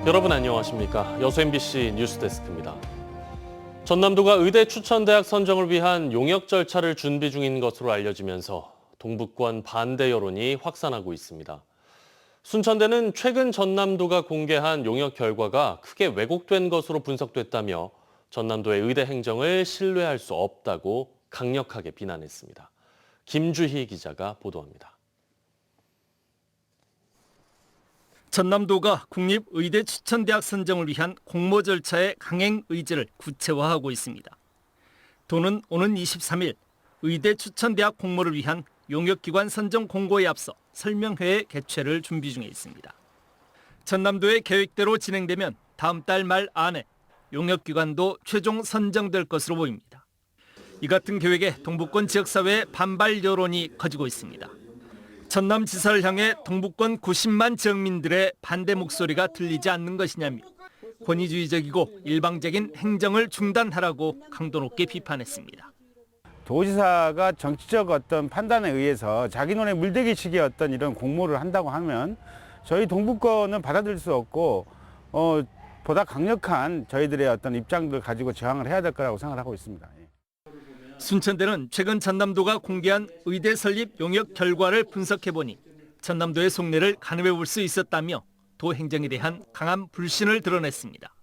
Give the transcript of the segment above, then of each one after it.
여러분 안녕하십니까? 여수 MBC 뉴스데스크입니다. 전남도가 의대 추천대학 선정을 위한 용역 절차를 준비 중인 것으로 알려지면서 동북권 반대 여론이 확산하고 있습니다. 순천대는 최근 전남도가 공개한 용역 결과가 크게 왜곡된 것으로 분석됐다며 전남도의 의대 행정을 신뢰할 수 없다고 강력하게 비난했습니다. 김주희 기자가 보도합니다. 전남도가 국립의대 추천대학 선정을 위한 공모 절차의 강행 의지를 구체화하고 있습니다. 도는 오는 23일 의대 추천대학 공모를 위한 용역기관 선정 공고에 앞서 설명회의 개최를 준비 중에 있습니다. 전남도의 계획대로 진행되면 다음 달 말 안에 용역기관도 최종 선정될 것으로 보입니다. 이 같은 계획에 동북권 지역사회의 반발 여론이 커지고 있습니다. 전남지사를 향해 동북권 90만 지역민들의 반대 목소리가 들리지 않는 것이냐며 권위주의적이고 일방적인 행정을 중단하라고 강도 높게 비판했습니다. 도지사가 정치적 어떤 판단에 의해서 자기 눈에 물대기식의 어떤 이런 공모를 한다고 하면 저희 동북권은 받아들일 수 없고 보다 강력한 저희들의 어떤 입장들을 가지고 저항을 해야 될 거라고 생각하고 있습니다. 순천대는 최근 전남도가 공개한 의대 설립 용역 결과를 분석해보니 전남도의 속내를 가늠해 볼 수 있었다며 도 행정에 대한 강한 불신을 드러냈습니다.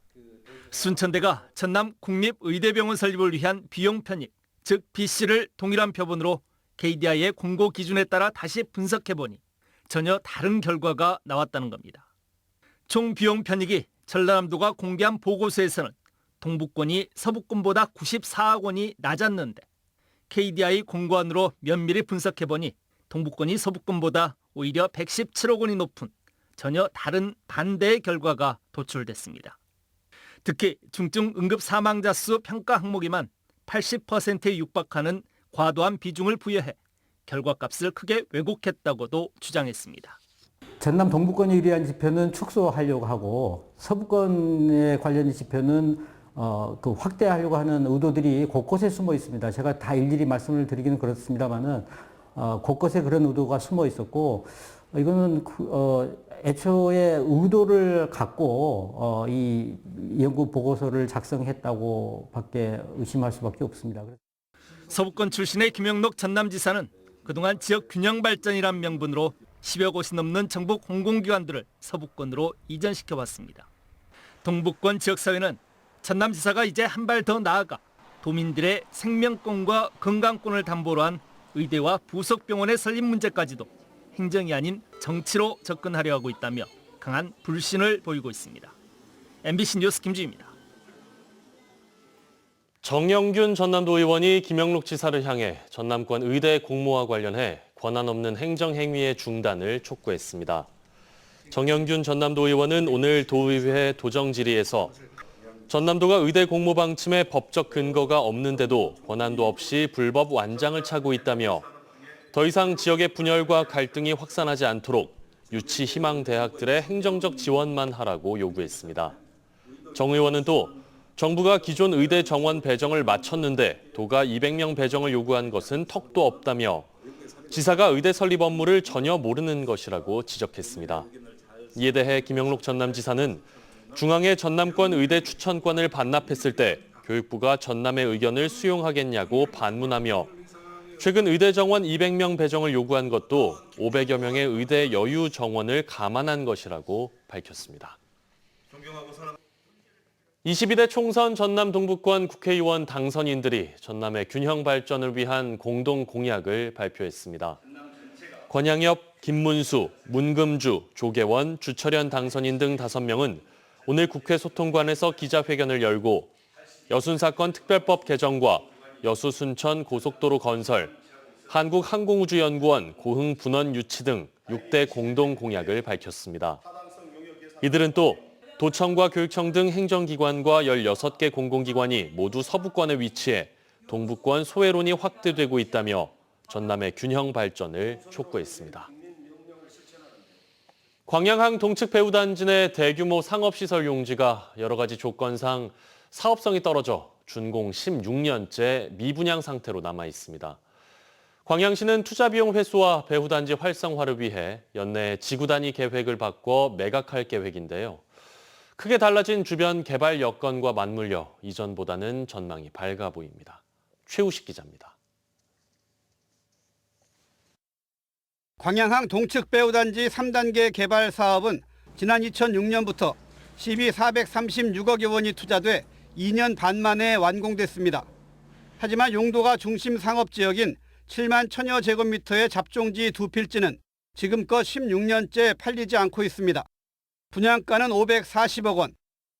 순천대가 전남 국립의대병원 설립을 위한 비용 편입, 즉 BC를 동일한 표본으로 KDI의 공고 기준에 따라 다시 분석해보니 전혀 다른 결과가 나왔다는 겁니다. 총 비용 편익이 전라남도가 공개한 보고서에서는 동북권이 서북권보다 94억 원이 낮았는데 KDI 공고안으로 면밀히 분석해보니 동북권이 서북권보다 오히려 117억 원이 높은 전혀 다른 반대의 결과가 도출됐습니다. 특히 중증 응급 사망자 수 평가 항목에만 80%에 육박하는 과도한 비중을 부여해 결과값을 크게 왜곡했다고도 주장했습니다. 전남 동북권에 의한 지표는 축소하려고 하고 서북권에 관련 지표는 확대하려고 하는 의도들이 곳곳에 숨어 있습니다. 제가 다 일일이 말씀을 드리기는 그렇습니다만은 곳곳에 그런 의도가 숨어 있었고 이거는 애초에 의도를 갖고 이 연구 보고서를 작성했다고밖에 의심할 수밖에 없습니다. 서북권 출신의 김영록 전남지사는 그동안 지역 균형 발전이란 명분으로 10여 곳이 넘는 정부 공공기관들을 서북권으로 이전시켜왔습니다. 동북권 지역사회는 전남지사가 이제 한 발 더 나아가 도민들의 생명권과 건강권을 담보로 한 의대와 부속병원의 설립 문제까지도 행정이 아닌 정치로 접근하려 하고 있다며 강한 불신을 보이고 있습니다. MBC 뉴스 김주희입니다. 정영균 전남도 의원이 김영록 지사를 향해 전남권 의대 공모와 관련해 권한 없는 행정행위의 중단을 촉구했습니다. 정영균 전남도 의원은 오늘 도의회 도정질의에서 전남도가 의대 공모 방침에 법적 근거가 없는데도 권한도 없이 불법 완장을 차고 있다며 더 이상 지역의 분열과 갈등이 확산하지 않도록 유치 희망 대학들의 행정적 지원만 하라고 요구했습니다. 정 의원은 또 정부가 기존 의대 정원 배정을 마쳤는데 도가 200명 배정을 요구한 것은 턱도 없다며 지사가 의대 설립 업무를 전혀 모르는 것이라고 지적했습니다. 이에 대해 김영록 전남지사는 중앙의 전남권 의대 추천권을 반납했을 때 교육부가 전남의 의견을 수용하겠냐고 반문하며 최근 의대 정원 200명 배정을 요구한 것도 500여 명의 의대 여유 정원을 감안한 것이라고 밝혔습니다. 22대 총선 전남 동북권 국회의원 당선인들이 전남의 균형 발전을 위한 공동 공약을 발표했습니다. 권양엽, 김문수, 문금주, 조계원, 주철현 당선인 등 5명은 오늘 국회 소통관에서 기자회견을 열고 여순사건 특별법 개정과 여수 순천 고속도로 건설, 한국항공우주연구원 고흥 분원 유치 등 6대 공동 공약을 밝혔습니다. 이들은 또 도청과 교육청 등 행정기관과 16개 공공기관이 모두 서부권에 위치해 동북권 소외론이 확대되고 있다며 전남의 균형 발전을 촉구했습니다. 광양항 동측 배후단지 내 대규모 상업시설 용지가 여러 가지 조건상 사업성이 떨어져 준공 16년째 미분양 상태로 남아 있습니다. 광양시는 투자비용 회수와 배후단지 활성화를 위해 연내 지구 단위 계획을 바꿔 매각할 계획인데요. 크게 달라진 주변 개발 여건과 맞물려 이전보다는 전망이 밝아 보입니다. 최우식 기자입니다. 광양항 동측 배후단지 3단계 개발 사업은 지난 2006년부터 시비 436억여 원이 투자돼 2년 반 만에 완공됐습니다. 하지만 용도가 중심 상업지역인 7만 1000여 제곱미터의 잡종지 두 필지는 지금껏 16년째 팔리지 않고 있습니다. 분양가는 540억 원,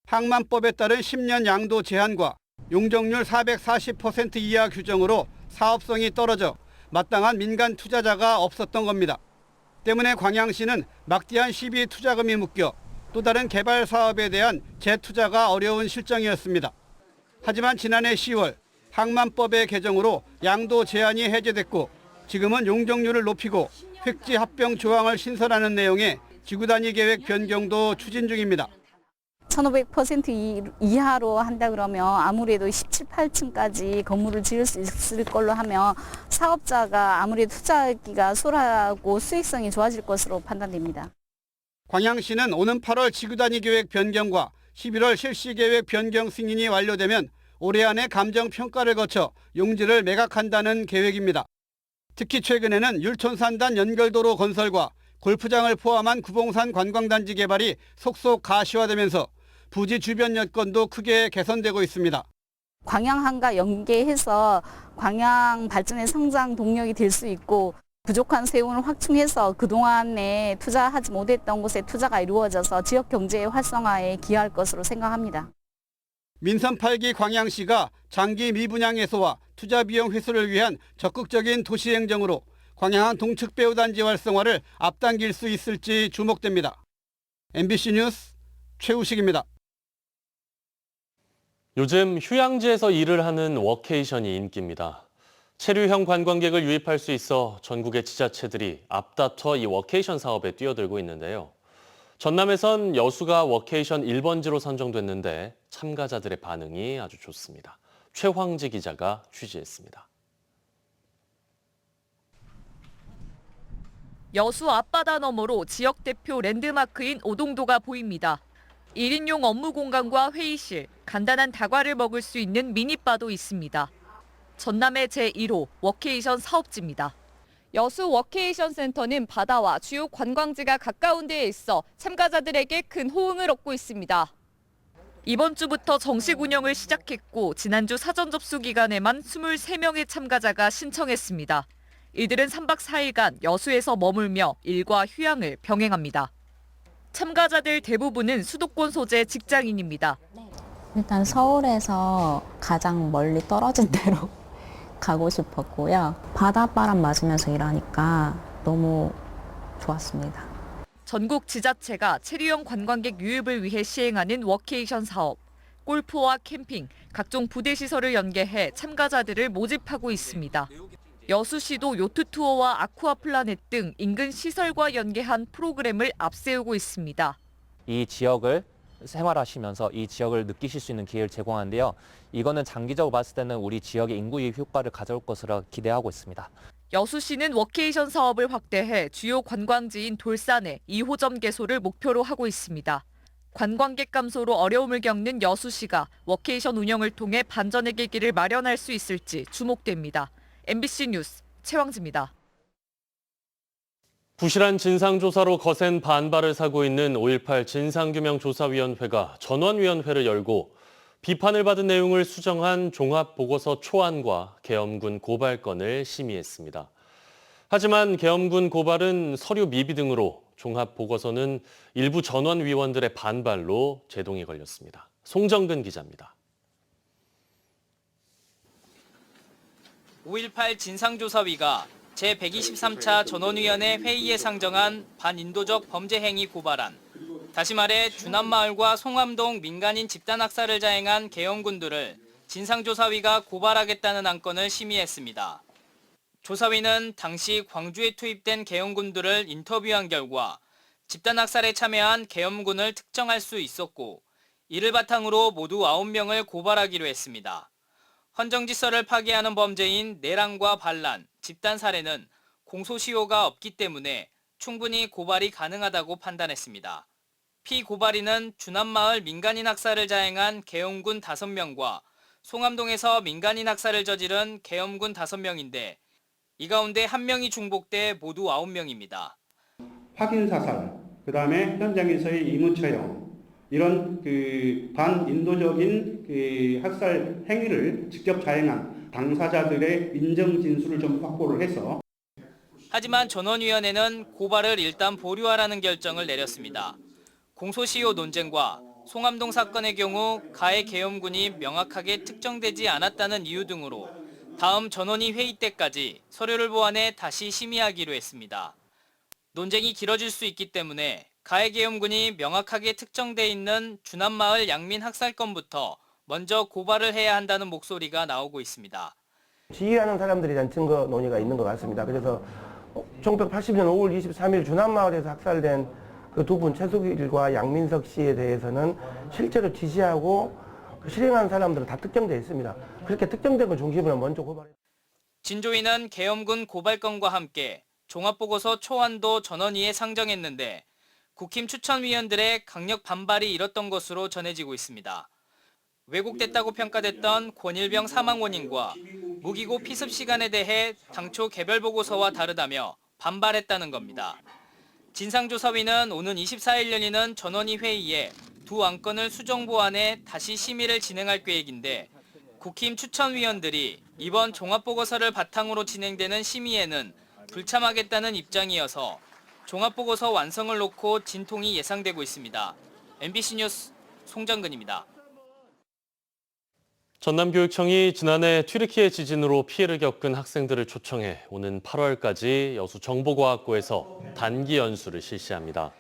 항만법에 따른 10년 양도 제한과 용적률 440% 이하 규정으로 사업성이 떨어져 마땅한 민간 투자자가 없었던 겁니다. 때문에 광양시는 막대한 시비 투자금이 묶여 또 다른 개발 사업에 대한 재투자가 어려운 실정이었습니다. 하지만 지난해 10월 항만법의 개정으로 양도 제한이 해제됐고 지금은 용적률을 높이고 획지 합병 조항을 신설하는 내용의 지구 단위 계획 변경도 추진 중입니다. 1500% 이하로 한다 그러면 아무래도 17, 8층까지 건물을 지을 수 있을 걸로 하면 사업자가 아무래도 투자하기가 수월하고 수익성이 좋아질 것으로 판단됩니다. 광양시는 오는 8월 지구 단위 계획 변경과 11월 실시 계획 변경 승인이 완료되면 올해 안에 감정 평가를 거쳐 용지를 매각한다는 계획입니다. 특히 최근에는 율촌산단 연결도로 건설과 골프장을 포함한 구봉산 관광단지 개발이 속속 가시화되면서 부지 주변 여건도 크게 개선되고 있습니다. 광양항과 연계해서 광양 발전의 성장 동력이 될 수 있고 부족한 세운을 확충해서 그동안에 투자하지 못했던 곳에 투자가 이루어져서 지역 경제 활성화에 기여할 것으로 생각합니다. 민선 8기 광양시가 장기 미분양 해소와 투자 비용 회수를 위한 적극적인 도시 행정으로 광양항 동측 배후단지 활성화를 앞당길 수 있을지 주목됩니다. MBC 뉴스 최우식입니다. 요즘 휴양지에서 일을 하는 워케이션이 인기입니다. 체류형 관광객을 유입할 수 있어 전국의 지자체들이 앞다퉈 이 워케이션 사업에 뛰어들고 있는데요. 전남에선 여수가 워케이션 1번지로 선정됐는데 참가자들의 반응이 아주 좋습니다. 최황지 기자가 취재했습니다. 여수 앞바다 너머로 지역 대표 랜드마크인 오동도가 보입니다. 1인용 업무 공간과 회의실, 간단한 다과를 먹을 수 있는 미니바도 있습니다. 전남의 제1호 워케이션 사업지입니다. 여수 워케이션 센터는 바다와 주요 관광지가 가까운 데에 있어 참가자들에게 큰 호응을 얻고 있습니다. 이번 주부터 정식 운영을 시작했고 지난주 사전 접수 기간에만 23명의 참가자가 신청했습니다. 이들은 3박 4일간 여수에서 머물며 일과 휴양을 병행합니다. 참가자들 대부분은 수도권 소재 직장인입니다. 일단 서울에서 가장 멀리 떨어진 데로 가고 싶었고요. 바닷바람 맞으면서 일하니까 너무 좋았습니다. 전국 지자체가 체류형 관광객 유입을 위해 시행하는 워케이션 사업. 골프와 캠핑, 각종 부대시설을 연계해 참가자들을 모집하고 있습니다. 여수시도 요트 투어와 아쿠아 플라넷 등 인근 시설과 연계한 프로그램을 앞세우고 있습니다. 이 지역을 생활하시면서 이 지역을 느끼실 수 있는 기회를 제공하는데요. 이거는 장기적으로 봤을 때는 우리 지역의 인구 유입 효과를 가져올 것으로 기대하고 있습니다. 여수시는 워케이션 사업을 확대해 주요 관광지인 돌산에 2호점 개소를 목표로 하고 있습니다. 관광객 감소로 어려움을 겪는 여수시가 워케이션 운영을 통해 반전의 계기를 마련할 수 있을지 주목됩니다. MBC 뉴스 최황지입니다. 부실한 진상조사로 거센 반발을 사고 있는 5.18 진상규명조사위원회가 전원위원회를 열고 비판을 받은 내용을 수정한 종합보고서 초안과 계엄군 고발건을 심의했습니다. 하지만 계엄군 고발은 서류 미비 등으로 종합보고서는 일부 전원위원들의 반발로 제동이 걸렸습니다. 송정근 기자입니다. 5.18 진상조사위가 제123차 전원위원회 회의에 상정한 반인도적 범죄 행위 고발안, 다시 말해 주남마을과 송암동 민간인 집단학살을 자행한 계엄군들을 진상조사위가 고발하겠다는 안건을 심의했습니다. 조사위는 당시 광주에 투입된 계엄군들을 인터뷰한 결과 집단학살에 참여한 계엄군을 특정할 수 있었고 이를 바탕으로 모두 9명을 고발하기로 했습니다. 헌정질서를 파괴하는 범죄인 내란과 반란, 집단 살해는 공소시효가 없기 때문에 충분히 고발이 가능하다고 판단했습니다. 피고발인은 주남마을 민간인 학살을 자행한 계엄군 5명과 송암동에서 민간인 학살을 저지른 계엄군 5명인데 이 가운데 1명이 중복돼 모두 9명입니다. 확인 사살, 그다음에 현장에서의 임무 처형, 이런 반인도적인 학살 행위를 직접 자행한 당사자들의 인정 진술을 좀 확보를 해서. 하지만 전원위원회는 고발을 일단 보류하라는 결정을 내렸습니다. 공소시효 논쟁과 송암동 사건의 경우 가해 계엄군이 명확하게 특정되지 않았다는 이유 등으로 다음 전원위 회의 때까지 서류를 보완해 다시 심의하기로 했습니다. 논쟁이 길어질 수 있기 때문에 가해 계엄군이 명확하게 특정돼 있는 주남마을 양민 학살건부터 먼저 고발을 해야 한다는 목소리가 나오고 있습니다. 지휘하는 사람들에 대한 증거 논의가 있는 것 같습니다. 그래서 1980년 5월 23일 주남마을에서 학살된 그 두 분 최수길과 양민석 씨에 대해서는 실제로 지시하고 실행한 사람들은 다 특정되어 있습니다. 그렇게 특정된 걸 중심으로 먼저 고발했습니다. 진조위는 계엄군 고발건과 함께 종합보고서 초안도 전원위에 상정했는데 국힘 추천위원들의 강력 반발이 일었던 것으로 전해지고 있습니다. 왜곡됐다고 평가됐던 권일병 사망 원인과 무기고 피습 시간에 대해 당초 개별 보고서와 다르다며 반발했다는 겁니다. 진상조사위는 오는 24일 열리는 전원위 회의에 두 안건을 수정 보완해 다시 심의를 진행할 계획인데 국힘 추천위원들이 이번 종합보고서를 바탕으로 진행되는 심의에는 불참하겠다는 입장이어서 종합보고서 완성을 놓고 진통이 예상되고 있습니다. MBC 뉴스 송정근입니다. 전남교육청이 지난해 튀르키예 지진으로 피해를 겪은 학생들을 초청해 오는 8월까지 여수 정보과학고에서 단기 연수를 실시합니다.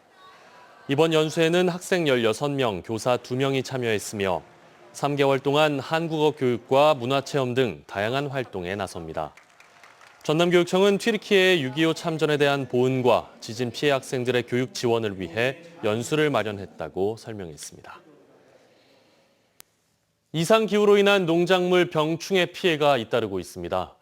이번 연수에는 학생 16명, 교사 2명이 참여했으며 3개월 동안 한국어 교육과 문화체험 등 다양한 활동에 나섭니다. 전남교육청은 튀르키예 6.25 참전에 대한 보훈과 지진 피해 학생들의 교육 지원을 위해 연수를 마련했다고 설명했습니다. 이상기후로 인한 농작물 병충해 피해가 잇따르고 있습니다.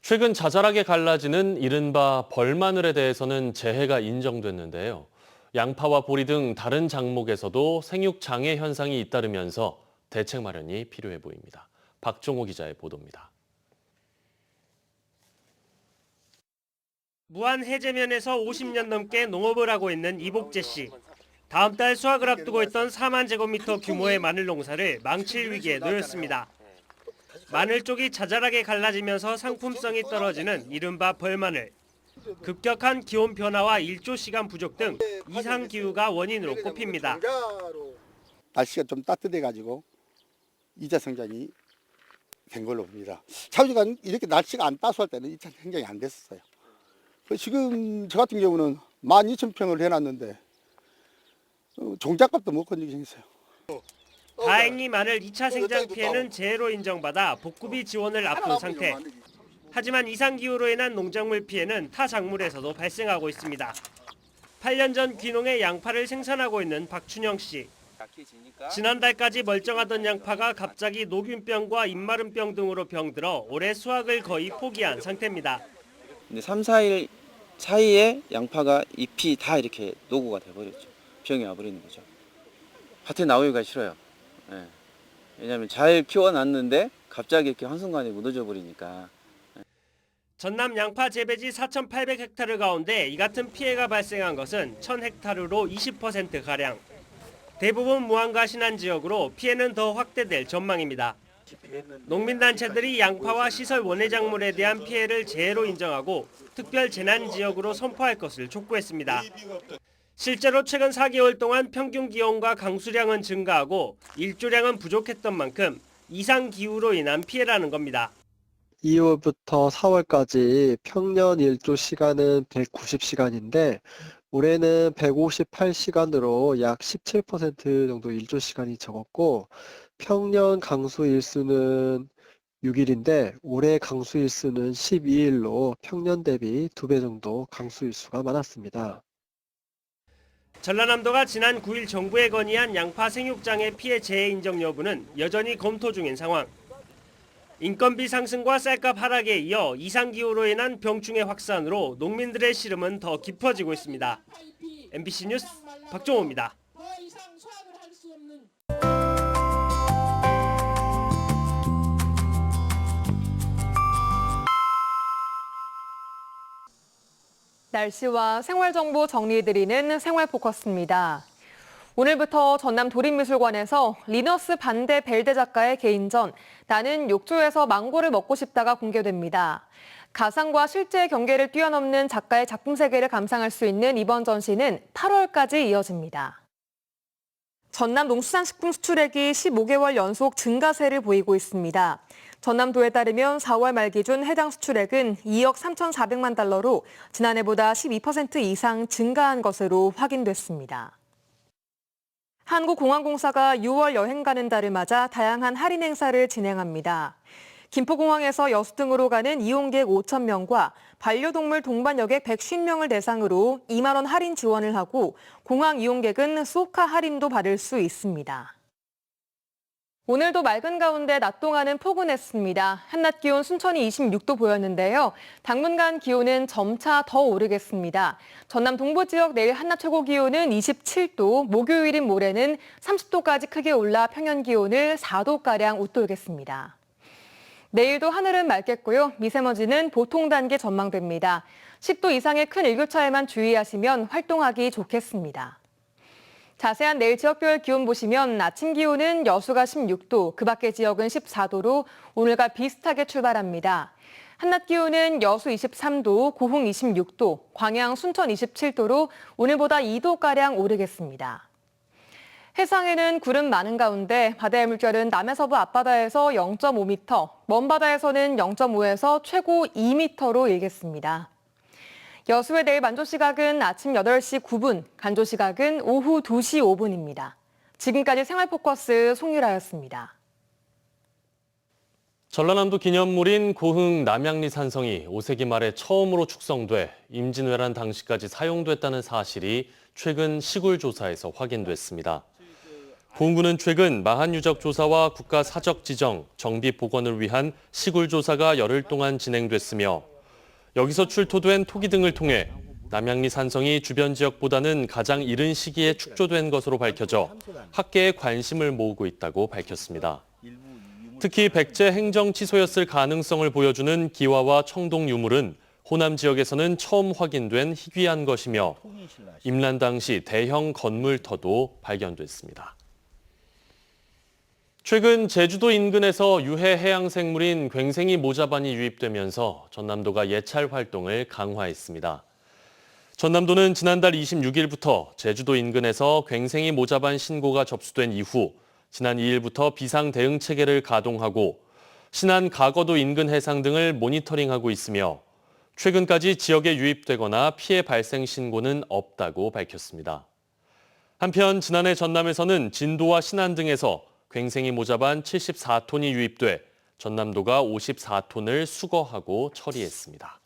최근 자잘하게 갈라지는 이른바 벌마늘에 대해서는 재해가 인정됐는데요. 양파와 보리 등 다른 작목에서도 생육장애 현상이 잇따르면서 대책 마련이 필요해 보입니다. 박종호 기자의 보도입니다. 무안 해제면에서 50년 넘게 농업을 하고 있는 이복재 씨. 다음 달 수확을 앞두고 있던 4만 제곱미터 규모의 마늘 농사를 망칠 위기에 놓였습니다. 마늘 쪽이 자잘하게 갈라지면서 상품성이 떨어지는 이른바 벌마늘. 급격한 기온 변화와 일조 시간 부족 등 이상 기후가 원인으로 꼽힙니다. 날씨가 좀 따뜻해가지고 이자 성장이 된 걸로 봅니다. 차주가 이렇게 날씨가 안 따스할 때는 이자 성장이 안 됐었어요. 지금 저 같은 경우는 12,000평을 해놨는데 종잣값도 못 건지게 생겼어요. 다행히 마늘 2차 생장 피해는 재해로 인정받아 복구비 지원을 앞둔 상태. 하지만 이상기후로 인한 농작물 피해는 타 작물에서도 발생하고 있습니다. 8년 전 귀농에 양파를 생산하고 있는 박춘영 씨. 지난달까지 멀쩡하던 양파가 갑자기 녹균병과 잎마름병 등으로 병들어 올해 수확을 거의 포기한 상태입니다. 근데 3, 4일 사이에 양파가 잎이 다 이렇게 노고가 돼버렸죠. 병이 와버리는 거죠. 밭에 나오기가 싫어요. 네. 왜냐하면 잘 키워놨는데 갑자기 이렇게 한순간에 무너져 버리니까. 전남 양파 재배지 4,800헥타르 가운데 이 같은 피해가 발생한 것은 1,000헥타르로 20%가량. 대부분 무안과 신안 지역으로 피해는 더 확대될 전망입니다. 농민단체들이 양파와 시설 원예작물에 대한 피해를 재해로 인정하고 특별 재난 지역으로 선포할 것을 촉구했습니다. 실제로 최근 4개월 동안 평균 기온과 강수량은 증가하고 일조량은 부족했던 만큼 이상 기후로 인한 피해라는 겁니다. 2월부터 4월까지 평년 일조 시간은 190시간인데 올해는 158시간으로 약 17% 정도 일조 시간이 적었고 평년 강수 일수는 6일인데 올해 강수 일수는 12일로 평년 대비 2배 정도 강수 일수가 많았습니다. 전라남도가 지난 9일 정부에 건의한 양파 생육장애 피해 재해 인정 여부는 여전히 검토 중인 상황. 인건비 상승과 쌀값 하락에 이어 이상기후로 인한 병충해 확산으로 농민들의 시름은 더 깊어지고 있습니다. MBC 뉴스 박종호입니다. 날씨와 생활정보 정리해드리는 생활포커스입니다. 오늘부터 전남 도립미술관에서 리너스 반대 벨데 작가의 개인전 나는 욕조에서 망고를 먹고 싶다가 공개됩니다. 가상과 실제 경계를 뛰어넘는 작가의 작품 세계를 감상할 수 있는 이번 전시는 8월까지 이어집니다. 전남 농수산식품 수출액이 15개월 연속 증가세를 보이고 있습니다. 전남도에 따르면 4월 말 기준 해당 수출액은 2억 3,400만 달러로 지난해보다 12% 이상 증가한 것으로 확인됐습니다. 한국공항공사가 6월 여행 가는 달을 맞아 다양한 할인 행사를 진행합니다. 김포공항에서 여수 등으로 가는 이용객 5천 명과 반려동물 동반 여객 150명을 대상으로 2만 원 할인 지원을 하고 공항 이용객은 수오카 할인도 받을 수 있습니다. 오늘도 맑은 가운데 낮 동안은 포근했습니다. 한낮 기온 순천이 26도 보였는데요. 당분간 기온은 점차 더 오르겠습니다. 전남 동부 지역 내일 한낮 최고 기온은 27도, 목요일인 모레는 30도까지 크게 올라 평년 기온을 4도가량 웃돌겠습니다. 내일도 하늘은 맑겠고요. 미세먼지는 보통 단계 전망됩니다. 10도 이상의 큰 일교차에만 주의하시면 활동하기 좋겠습니다. 자세한 내일 지역별 기온 보시면 아침 기온은 여수가 16도, 그 밖의 지역은 14도로 오늘과 비슷하게 출발합니다. 한낮 기온은 여수 23도, 고흥 26도, 광양, 순천 27도로 오늘보다 2도가량 오르겠습니다. 해상에는 구름 많은 가운데 바다의 물결은 남해서부 앞바다에서 0.5m, 먼 바다에서는 0.5에서 최고 2m로 일겠습니다. 여수의 내일 만조 시각은 아침 8시 9분, 간조 시각은 오후 2시 5분입니다. 지금까지 생활포커스 송유라였습니다. 전라남도 기념물인 고흥 남양리 산성이 5세기 말에 처음으로 축성돼 임진왜란 당시까지 사용됐다는 사실이 최근 시굴 조사에서 확인됐습니다. 고흥군은 최근 마한 유적 조사와 국가 사적 지정, 정비 복원을 위한 시굴 조사가 열흘 동안 진행됐으며 여기서 출토된 토기 등을 통해 남양리 산성이 주변 지역보다는 가장 이른 시기에 축조된 것으로 밝혀져 학계의 관심을 모으고 있다고 밝혔습니다. 특히 백제 행정 취소였을 가능성을 보여주는 기와와 청동 유물은 호남 지역에서는 처음 확인된 희귀한 것이며 임란 당시 대형 건물터도 발견됐습니다. 최근 제주도 인근에서 유해 해양생물인 괭생이 모자반이 유입되면서 전남도가 예찰 활동을 강화했습니다. 전남도는 지난달 26일부터 제주도 인근에서 괭생이 모자반 신고가 접수된 이후 지난 2일부터 비상 대응 체계를 가동하고 신안 가거도 인근 해상 등을 모니터링하고 있으며 최근까지 지역에 유입되거나 피해 발생 신고는 없다고 밝혔습니다. 한편 지난해 전남에서는 진도와 신안 등에서 괭생이 모자반 74톤이 유입돼 전남도가 54톤을 수거하고 처리했습니다.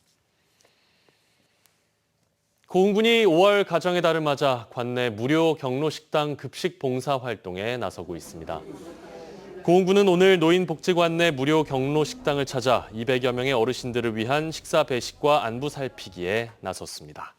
고흥군이 5월 가정의 달을 맞아 관내 무료 경로식당 급식 봉사 활동에 나서고 있습니다. 고흥군은 오늘 노인복지관 내 무료 경로식당을 찾아 200여 명의 어르신들을 위한 식사 배식과 안부 살피기에 나섰습니다.